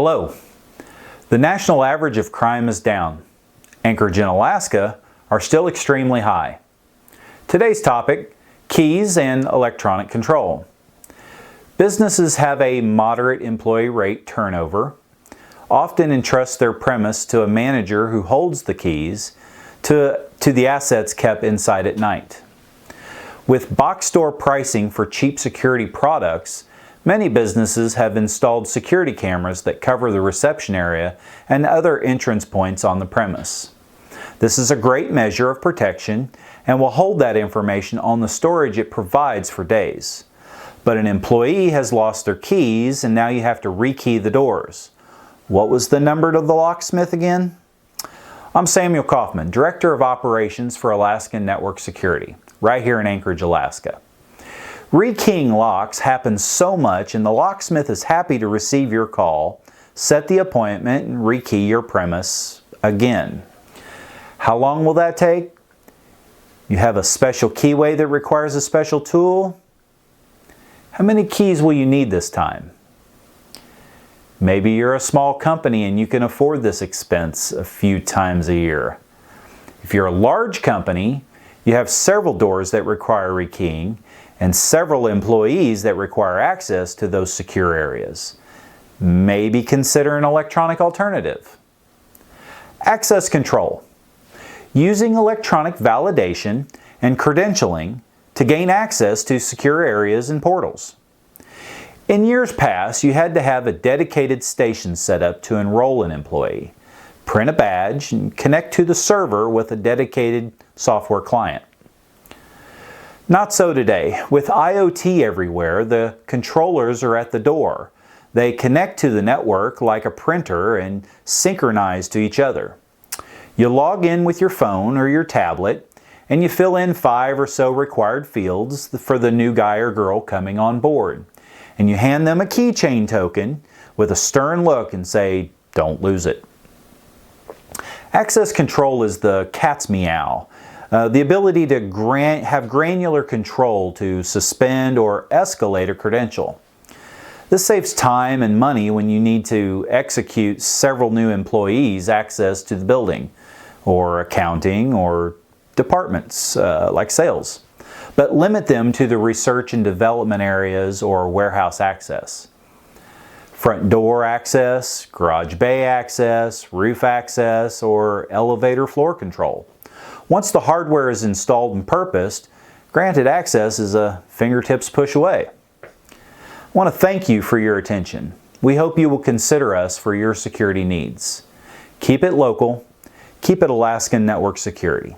Hello. The national average of crime is down. Anchorage and Alaska are still extremely high. Today's topic, keys and electronic control. Businesses have a moderate employee rate turnover, often entrust their premise to a manager who holds the keys to the assets kept inside at night. With box store pricing for cheap security products, many businesses have installed security cameras that cover the reception area and other entrance points on the premise. This is a great measure of protection and will hold that information on the storage it provides for days. But an employee has lost their keys and now you have to rekey the doors. What was the number to the locksmith again? I'm Samuel Kaufman, Director of Operations for Alaskan Network Security, right here in Anchorage, Alaska. Rekeying locks happens so much and the locksmith is happy to receive your call, set the appointment, and rekey your premise again. How long will that take? You have a special keyway that requires a special tool? How many keys will you need this time? Maybe you're a small company and you can afford this expense a few times a year. If you're a large company, you have several doors that require rekeying and several employees that require access to those secure areas. Maybe consider an electronic alternative. Access control. Using electronic validation and credentialing to gain access to secure areas and portals. In years past, you had to have a dedicated station set up to enroll an employee, print a badge, and connect to the server with a dedicated software client. Not so today. With IoT everywhere, the controllers are at the door. They connect to the network like a printer and synchronize to each other. You log in with your phone or your tablet and you fill in 5 or so required fields for the new guy or girl coming on board. And you hand them a keychain token with a stern look and say, "Don't lose it." Access control is the cat's meow. The ability to have granular control to suspend or escalate a credential. This saves time and money when you need to execute several new employees' access to the building, or accounting, or departments like sales, but limit them to the research and development areas or warehouse access. Front door access, garage bay access, roof access, or elevator floor control. Once the hardware is installed and purposed, granted access is a fingertips push away. I want to thank you for your attention. We hope you will consider us for your security needs. Keep it local. Keep it Alaskan Network Security.